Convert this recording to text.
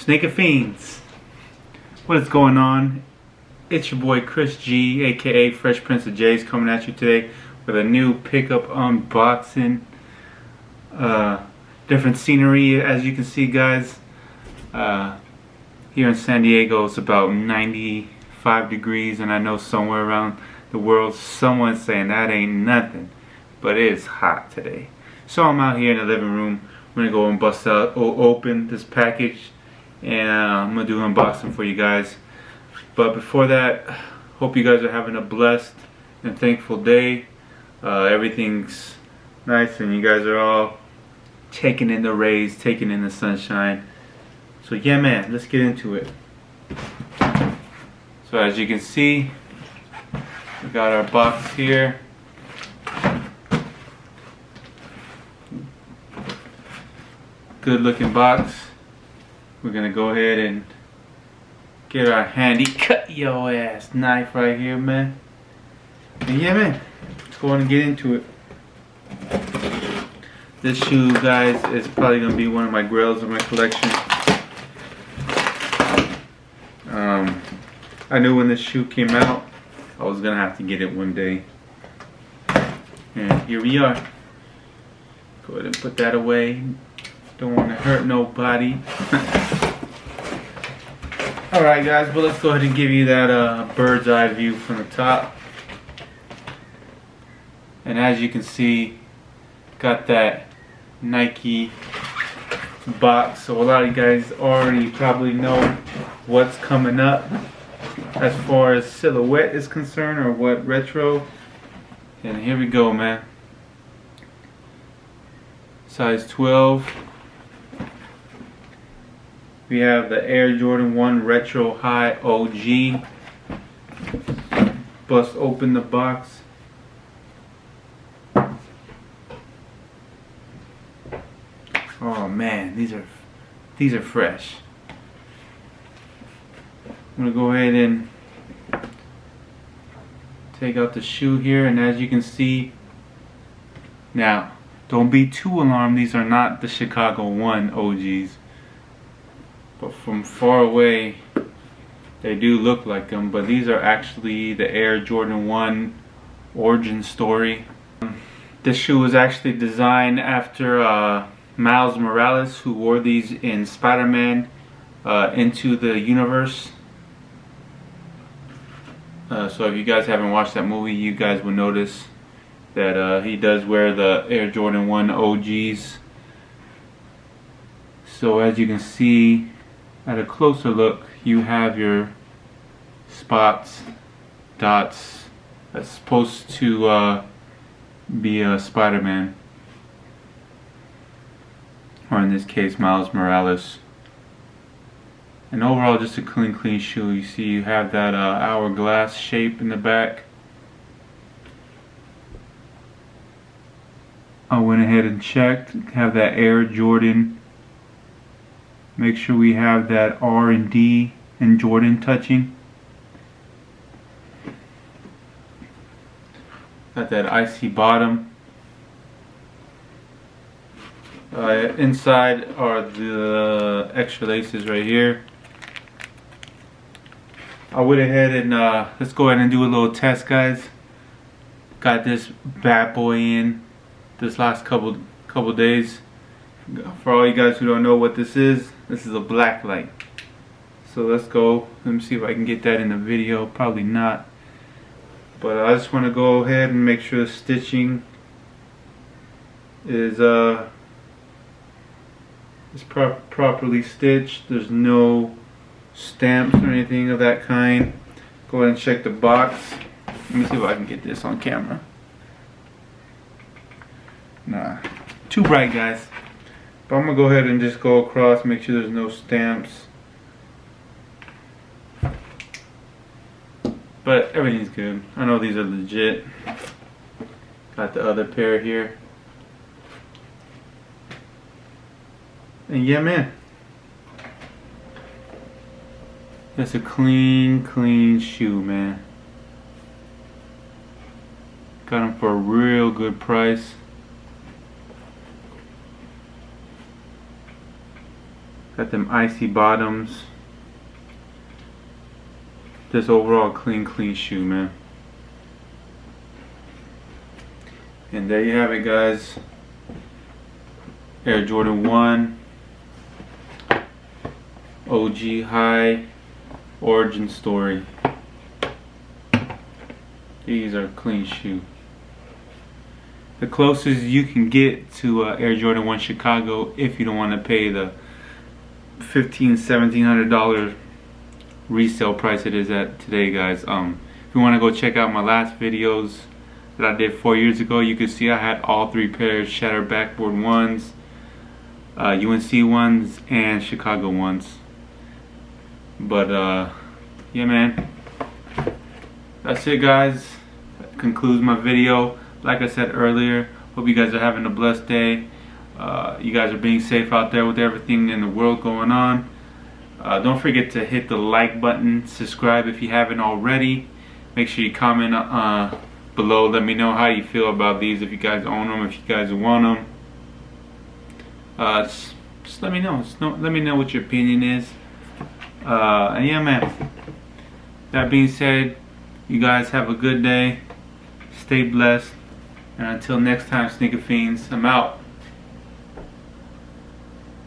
Snake of Fiends. What is going on? It's your boy Chris G, aka Fresh Prince of Js, coming at you today with a new pickup unboxing. Different scenery, as you can see, guys. Here in San Diego, it's about 95 degrees, and I know somewhere around the world, someone's saying that ain't nothing, but it is hot today. So I'm out here in the living room. I'm gonna go and bust out, open this package, and I'm gonna do an unboxing for you guys. But before that, hope you guys are having a blessed and thankful day. Everything's nice, and you guys are all taking in the rays, taking in the sunshine. So yeah, man, let's get into it. So as you can see, we got our box here. Good looking box. We're gonna go ahead and get our handy cut your ass knife right here, man. And yeah, man, let's go on and get into it. This shoe, guys, is probably gonna be one of my grails in my collection. I knew when this shoe came out, I was gonna have to get it one day. And here we are. Go ahead and put that away. Don't want to hurt nobody. Alright, guys, but let's go ahead and give you that bird's eye view from the top. And as you can see, got that Nike box. So a lot of you guys already probably know what's coming up as far as silhouette is concerned, or what retro. And here we go, man. Size 12. We have the Air Jordan 1 Retro High OG. Bust open the box. Oh man, these are fresh. I'm gonna go ahead and take out the shoe here, and as you can see, now don't be too alarmed, these are not the Chicago 1 OGs. But from far away, they do look like them. But these are actually the Air Jordan 1 origin story. This shoe was actually designed after Miles Morales, who wore these in Spiderman Into the Universe. So if you guys haven't watched that movie, you guys will notice that he does wear the Air Jordan 1 OGs. So as you can see, at a closer look, you have your spots, dots. That's supposed to be a Spider-Man, or in this case, Miles Morales. And overall, just a clean shoe. You see, you have that hourglass shape in the back. I went ahead and checked. Have that Air Jordan. Make sure we have that R and D and Jordan touching. Got that icy bottom. Inside are the extra laces right here. I went ahead and let's go ahead and do a little test, guys. Got this bad boy in this last couple days. For all you guys who don't know what this is a black light. So let's go. Let me see if I can get that in the video. Probably not. But I just want to go ahead and make sure the stitching is properly stitched. There's no stamps or anything of that kind. Go ahead and check the box. Let me see if I can get this on camera. Nah, too bright, guys. But I'm gonna go ahead and just go across, make sure there's no stamps. But everything's good. I know these are legit. Got the other pair here. And yeah, man. That's a clean shoe, man. Got them for a real good price. Got them icy bottoms. Just overall clean shoe, man. And there you have it, guys. Air Jordan 1 OG High origin story. These are clean shoe. The closest you can get to Air Jordan 1 Chicago if you don't want to pay the $1,700 resale price it is at today, guys. If you want to go check out my last videos that I did 4 years ago, you can see I had all 3 pairs: Shattered Backboard ones, UNC ones, and Chicago ones. But yeah, man, that's it, guys. That concludes my video. Like I said earlier, hope you guys are having a blessed day. You guys are being safe out there with everything in the world going on. Don't forget to hit the like button, subscribe if you haven't already. Make sure you comment below. Let me know how you feel about these, if you guys own them, if you guys want them. Just let me know. Let me know what your opinion is. And yeah, man, that being said, you guys have a good day. Stay blessed. And until next time, Sneaker Fiends, I'm out.